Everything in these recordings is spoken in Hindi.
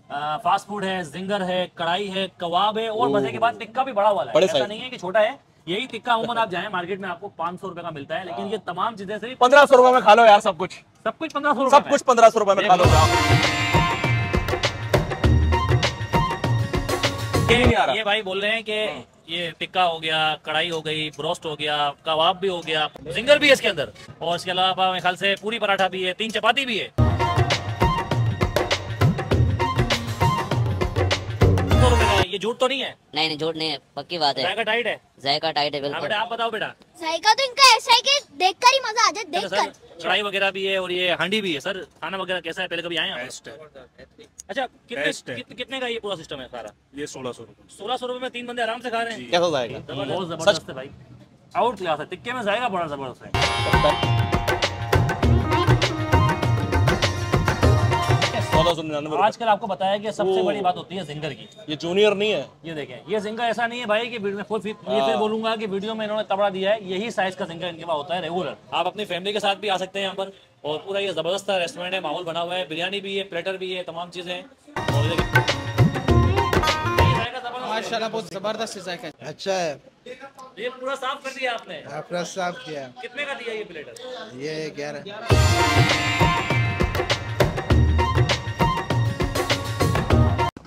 फास्ट फूड है, जिंगर है, कढ़ाई है, कबाब है और मजे के बाद टिक्का भी बड़ा वाला है। ऐसा नहीं है कि छोटा है। यही टिक्का अमूमन आप जाएं मार्केट में आपको 500 रुपए का मिलता है, लेकिन ये तमाम चीजें सिर्फ 1500 रुपए में खा लो यार सब कुछ। सब कुछ 1500 सब कुछ 1500 रुपए में खा लो। ये भाई बोल रहे हैं कि ये टिक्का हो गया, कढ़ाई हो गई, ब्रोस्ट हो गया, कबाब भी हो गया, जिंगर भी है इसके अंदर, और इसके अलावा मेरे ख्याल से पूरी पराठा भी है, 3 चपाती भी है। ये झूठ तो नहीं है? नहीं झूठ नहीं है, पक्की बात है। जायका टाइट है? जायका टाइट है बिल्कुल। बेटा आप बताओ बेटा। जायका तो इनका ऐसा है कि देखकर ही मजा आ जाए, देखकर। कढ़ाई वगैरह भी है और ये हांडी भी है। सर खाना वगैरह कैसा है, पहले कभी आए हैं? अच्छा कितने का ये पूरा सिस्टम है सारा? ये 1600 रुपए। 1600 रुपए में 3 बंदे आराम से खा रहे हैं। कैसा जाएगा? बहुत जबरदस्त है भाई, आउट क्लास है। टिक्के में जाएगा बड़ा जबरदस्त है। 1499। आजकल आपको बताया कि सबसे बड़ी बात होती है जिंगर की। ये जूनियर नहीं है। ये देखें, ये जिंगर ऐसा नहीं है भाई कि वीडियो में ये फिर बोलूंगा कि वीडियो में इन्होंने तबड़ा दिया है। यही साइज का जिंगर इनके पास होता है रेगुलर। आप अपनी फैमिली के साथ भी आ सकते हैं यहाँ पर, और पूरा ये जबरदस्त रेस्टोरेंट है, माहौल बना हुआ है, बिरयानी भी है, प्लेटर भी है, तमाम चीजें। माशाल्लाह बहुत जबरदस्त जायका है। अच्छा है। ये पूरा साफ कर दिया आपने? पूरा साफ किया। कितने का दिया ये प्लेटर? ये 11।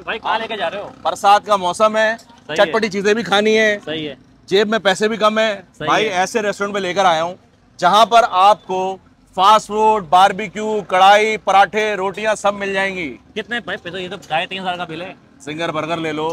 भाई कहाँ लेके जा रहे हो? बरसात का मौसम है, चटपटी चीजें भी खानी है। सही है। जेब में पैसे भी कम है भाई, है। ऐसे रेस्टोरेंट पे लेकर आया हूँ जहाँ पर आपको फास्ट फूड, बारबेक्यू, कढ़ाई, पराठे, रोटियां सब मिल जाएंगी। कितने भाई पैसे? ये तो 3,500 का बिल है। सिंगर बर्गर ले लो,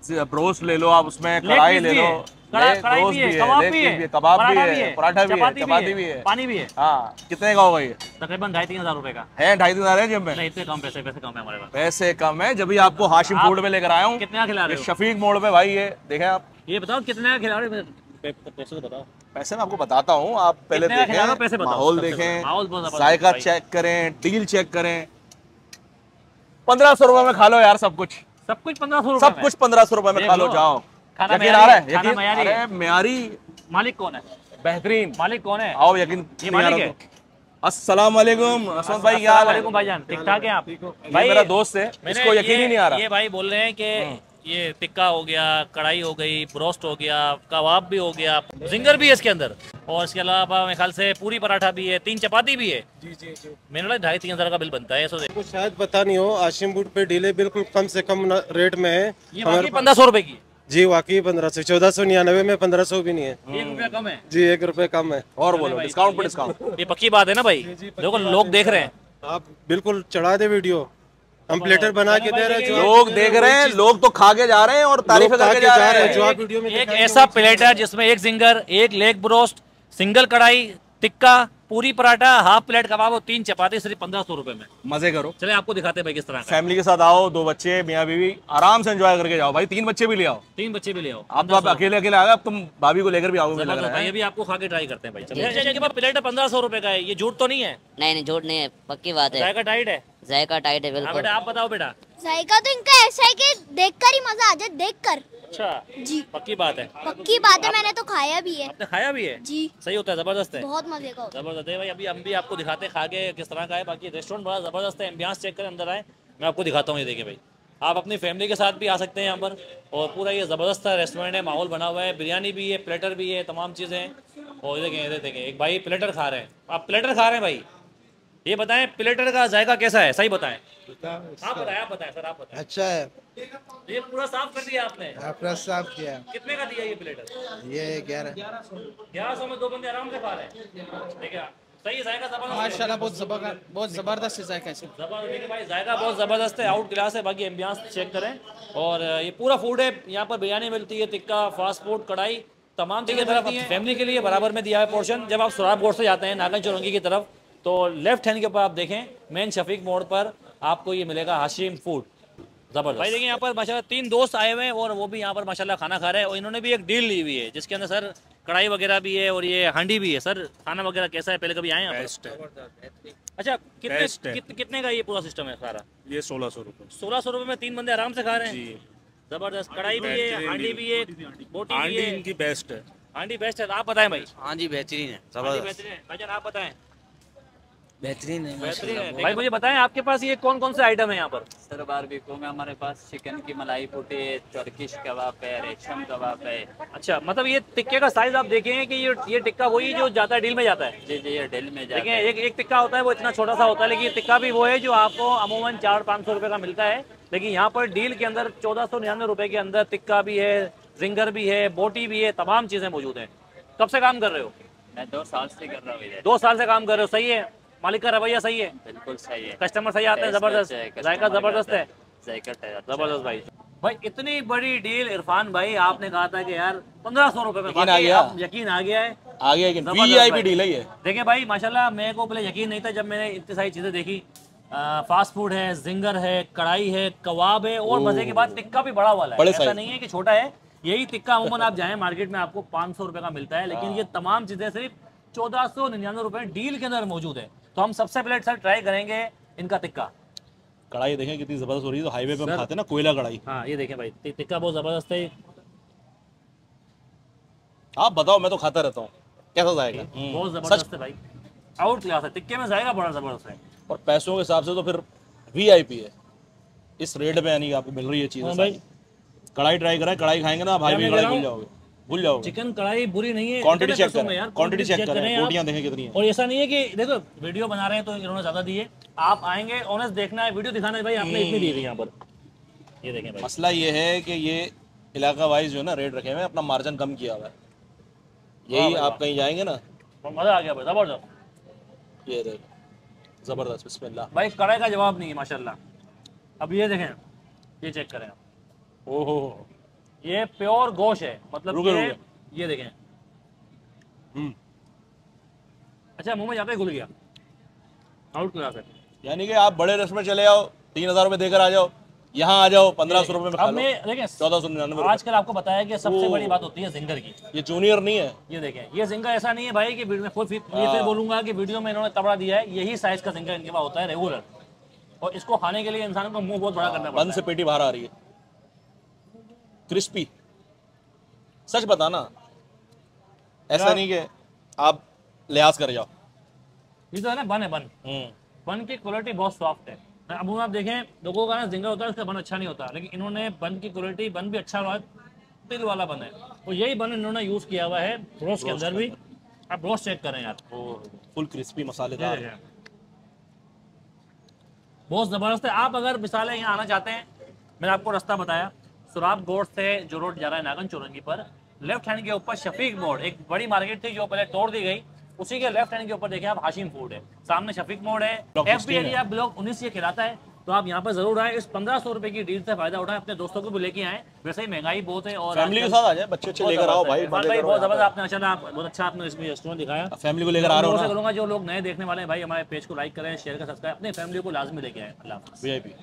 ब्रोस्ट ले लो, आप उसमें कढ़ाई ले लो, कढ़ाई भी है, कबाब भी है, कबाब भी है, पराठा भी है, चपाती भी है, पानी भी है। हाँ कितने का होगा ये? तकरीबन 2,500-3,000 रुपए का है। 2,500 है जेब में? नहीं, इतने कम पैसे कम है हमारे पास। पैसे कम है, जब भी आपको हाशिम फूड में लेकर आया हूँ। कितने का खिला रहे हो? शफीक मोड़ पे भाई, ये देखें आप। ये बताओ कितने का खिला रहे हो? पैसे तो बताओ। पैसे मैं आपको बताता हूँ, आप पहले देखें, माहौल देखें, जायका चेक करें, डील चेक करें। 1500 रुपए में खा लो यार सब कुछ। सब कुछ 1500 सब कुछ 1500 रुपए में खा लो। जाओ। यकीन आ रहा है? यकीन? अरे म्यारी। मालिक कौन है? बेहतरीन। मालिक कौन है? आओ, यकीन नहीं आ रहा तो। अस्सलाम वालेकुम असद भाई, क्या हाल है? भाईजान ठीक ठाक है आप? भाई मेरा दोस्त है, इसको यकीन ही नहीं आ रहा। ये भाई बोल रहे हैं कि ये टिक्का हो गया, कढ़ाई हो गई, ब्रोस्ट हो गया, कबाब भी हो गया, जिंगर भी है इसके अंदर, और इसके अलावा मेरे ख्याल से पूरी पराठा भी है, 3 चपाती भी है। जी। मेरे लिए 2,500-3,000 का बिल बनता है। कुछ शायद पता नहीं हो, हाशिम फूड पे डीले बिल्कुल कम से कम रेट में है। ये 1500 रुपए की? जी वाकई 1500। 1499 में 1500 भी नहीं है। 1 रुपया कम है? जी 1 रुपए कम है। और बोलो डिस्काउंट पे डिस्काउंट। ये पक्की बात है ना भाई? देखो लोग देख रहे हैं, आप बिल्कुल चढ़ा दे वीडियो, हम प्लेटर बना के दे रहे हैं। लोग देख रहे हैं, लोग तो खा के जा रहे हैं और तारीफ करके जा रहे हैं। जो आप वीडियो में एक ऐसा प्लेटर जिसमें 1 जिंगर, 1 लेग ब्रोस्ट, सिंगल कढ़ाई, टिक्का, पूरी पराठा, हाफ प्लेट कबाब और 3 चपाती, सिर्फ 1500 रुपए में। मजे करो। चले आपको दिखाते हैं भाई किस तरह। फैमिली के साथ आओ, 2 बच्चे, मियाँ बीवी, आराम से एंजॉय करके जाओ भाई। 3 बच्चे भी ले आओ। 3 बच्चे भी ले आओ। आप अकेले आ गए, अब तुम भाभी को लेकर भी आओगे लग रहा है। ये भी आपको खा के ट्राई करते हैं भाई। इनके पास प्लेट 1500 रुपए का है। ये झूठ तो नहीं है? नहीं झूठ नहीं है, पक्की बात है। जायका टाइट है? जायका टाइट है बिल्कुल। बेटा आप बताओ बेटा। जायका तो इनका ऐसा है कि देखकर ही मजा आ जाए, देखकर। अच्छा जी, पक्की बात है? पक्की बात है, मैंने तो खाया भी है। आपने खाया भी है? जी। सही होता है? जबरदस्त है? बहुत मजे का होता है। जबरदस्त है भाई। अभी हम भी आपको दिखाते हैं खा के किस तरह का है। बाकी रेस्टोरेंट बड़ा जबरदस्त है, एम्बियंस चेक करें, अंदर आए, मैं आपको दिखाता हूँ। ये देखिए भाई, आप अपनी फैमिली के साथ भी आ सकते हैं यहाँ पर, और पूरा ये जबरदस्त रेस्टोरेंट है, माहौल बना हुआ है, बिरयानी भी है, प्लेटर भी है, तमाम चीज़ें हैं। और ये देखें एक भाई प्लेटर खा रहे हैं। आप प्लेटर खा रहे हैं भाई, ये बताएं प्लेटर का जायका कैसा है, सही बताएं। आप बताएं सर, आप बताएं। अच्छा है। ये पूरा साफ कर दिया आपने? पूरा साफ किया। कितने का दिया ये प्लेटर? ये 11। 1100 में 2 बंदे आराम से खा रहे हैं। देखिए सही है, जायका जबरदस्त। माशाल्लाह बहुत जबरदस्त जायका है। जबरदस्त। देखिए भाई जायका बहुत जबरदस्त है, आउट क्लास है। बाकी एम्बियंस चेक करें। और ये पूरा फूड है, यहाँ पर बिरयानी मिलती है, टिक्का, फास्ट फूड, कढ़ाई, तमाम चीज़ें तरफ फैमिली के लिए बराबर में दिया है पोर्शन। जब आप सुराब गोड से जाते हैं नागन चौरंगी की तरफ, तो लेफ्ट हैंड के ऊपर आप देखें, मेन शफीक मोड़ पर आपको ये मिलेगा हाशिम फूड। जबरदस्त भाई। देखिए यहाँ पर माशाल्लाह 3 दोस्त आए हुए हैं, और वो भी यहाँ पर माशाल्लाह खाना खा रहे हैं, और इन्होंने भी एक डील ली हुई है जिसके अंदर सर कढ़ाई वगैरह भी है और ये हांडी भी है। सर खाना वगैरह कैसा है, पहले कभी आए हैं? अच्छा कितने का ये पूरा सिस्टम है सारा? ये 1600 रुपए। 1600 रुपए में 3 बंदे आराम से खा रहे हैं। जबरदस्त। कढ़ाई भी है, हांडी भी है, बोटी भी है। इनकी बेस्ट है। हांडी बेस्ट है। आप बताएं भाई। हाँ जी बेहतरीन है, जबरदस्त। भाईजान आप बताएं। बेहतरीन है बेहतरीन है। भाई मुझे बताएं आपके पास ये कौन कौन से आइटम है यहाँ पर? सर बारबेक्यू में हमारे पास चिकन की मलाई पुटी है, तुर्किश कबाब है, रेशम कबाब है। अच्छा, मतलब ये टिक्के का साइज आप देखेंगे कि ये टिक्का वही जो जाता है डील में जाता है? जी जी, ये डील में जाता देखिए है। एक टिक्का होता है वो इतना छोटा सा होता है, लेकिन ये टिक्का भी वो है जो आपको अमूमन 400-500 रुपए का मिलता है, लेकिन यहाँ पर डील के अंदर 1499 रुपए के अंदर टिक्का भी है, जिंगर भी है, बोटी भी है, तमाम चीजें मौजूद हैं। कब से काम कर रहे हो? मैं 2 साल से कर रहा हूँ इधर। 2 साल से काम कर रहे हो, सही है। मालिक का रवैया सही है? बिल्कुल सही है। कस्टमर सही आते हैं? जबरदस्त, जायका जबरदस्त है, जायका जबरदस्त भाई। भाई इतनी बड़ी डील इरफान भाई, आपने कहा था कि यार 1500 रुपए में, यकीन आ गया। यकीन आ गया है, आ गया कि वीआईपी डील है ये। देखिए भाई माशाल्लाह, मेरे को पहले यकीन नहीं था जब मैंने इतनी सारी चीजें देखी। फास्ट फूड है, जिंगर है, कढ़ाई है, कबाब है, और मजे की बात टिक्का भी बड़ा वाला है, ऐसा नहीं है कि छोटा है। यही टिक्का अमूमन आप जाएं मार्केट में आपको 500 रुपए का मिलता है, लेकिन ये तमाम चीजें सिर्फ 1499 रुपए डील के अंदर मौजूद है। तो हम सबसे पहले सर ट्राई करेंगे इनका टिक्का। कढ़ाई देखें कितनी जबरदस्त हो रही है, तो हाईवे पे हम खाते हैं ना कोयला कढ़ाई। हाँ ये देखें भाई, टिक्का बहुत जबरदस्त है। आप बताओ, मैं तो खाता रहता हूँ, कैसा जाएगा? बहुत जबरदस्त है भाई, आउट क्लास है, टिक्के में जाएगा बड़ा जबरदस्त है। और पैसों के हिसाब से तो फिर वीआईपी है इस रेट में, यानी आपको मिल रही है चीजें भाई। कढ़ाई ट्राई कराएं, कढ़ाई खाएंगे ना भाई, भी कढ़ाई भूल जाओगे। चिकन कढ़ाई बुरी नहीं है, क्वांटिटी चेक करें, क्वांटिटी चेक करें, रोटियां देखें कितनी है। और ऐसा नहीं है कि देखो वीडियो बना रहे हैं तो इन्होंने ज्यादा दी है, आप आएंगे ऑनेस्ट देखना है, वीडियो दिखाना है भाई आपने इतनी दी थी यहाँ पर। ये देखें भाई, मसला ये है कि ये इलाका वाइज जो है ना रेट रखे हुए, अपना मार्जिन कम किया हुआ है। यही आप कहीं जाएंगे ना, मजा आ गया भाई, जबरदस्त। ये देख जबरदस्त, बिस्मिल्लाह भाई, कढ़ाई का जवाब नहीं है माशाल्लाह। अब ये देखें, ये चेक करें आप, ओहो, ये प्योर गोश्त है, मतलब ये देखें। अच्छा, मुंह में जाते ही घुल गया, आउट क्लास है। यानी कि आप बड़े रेस्टोरेंट चले जाओ, 3000 रुपए देकर आ जाओ, यहाँ आ जाओ 1500 रुपए में खा लो। देखें 1499। आजकल आपको बताया कि सबसे बड़ी बात होती है जिंगर की। ये जूनियर नहीं है, ये देखें, ये जिंगर ऐसा नहीं है भाई कि वीडियो में फिर बोलूंगा कि वीडियो में इन्होंने तबड़ा दिया है, यही साइज का जिंगर इनके पास होता है रेगुलर, और इसको खाने के लिए इंसान को मुंह बहुत बड़ा करना पड़ता है। बंद से पेटी बाहर आ रही है, क्रिस्पी। सच बताना, ऐसा नहीं कि आप लिहाज कर जाओ। ये तो है ना, बन है, बन की क्वालिटी बहुत सॉफ्ट है। अब आप देखें, लोगों का ना जिंगर होता है उसका बन अच्छा नहीं होता, लेकिन इन्होंने बन की क्वालिटी, बन भी अच्छा हुआ है, तिल वाला बन है, और यही बन इन्होंने यूज किया हुआ है रोस्ट के अंदर भी। आप रोस्ट चेक करें यार, फुल क्रिस्पी मसालेदार, बहुत जबरदस्त है। आप अगर मिसाल यहाँ आना चाहते हैं, मैंने आपको रास्ता बताया, सुराब गोश्त से जो रोड जा रहा है नागन चौरंगी पर, लेफ्ट हैंड के ऊपर शफीक मोड़, एक बड़ी मार्केट थी जो पहले तोड़ दी गई, उसी के लेफ्ट हैंड के ऊपर देखें आप हाशिम फूड है, सामने शफीक मोड़ है, एफबी एरिया ब्लॉक 19 ये खिलाता है। तो आप यहाँ पर जरूर आए, इस 1500 रुपए की डील से फायदा उठाएं, अपने दोस्तों को भी लेके आए। वैसे ही महंगाई बहुत है, और फैमिली के साथ आ जाए, बच्चे अच्छे लेकर आओ भाई। भाई बहुत जबरदस्त, आपने अच्छा, बहुत अच्छा आपने इसमें रेस्टोरेंट दिखाया, फैमिली को लेकर आ रहे हो ना। करूंगा जो लोग नए देखने वाले हैं भाई, हमारे पेज को लाइक करें, शेयर करें, सब्सक्राइब, अपनी फैमिली को लाजमी लेके आए। अल्लाह हाफ़िज़। वीआईपी।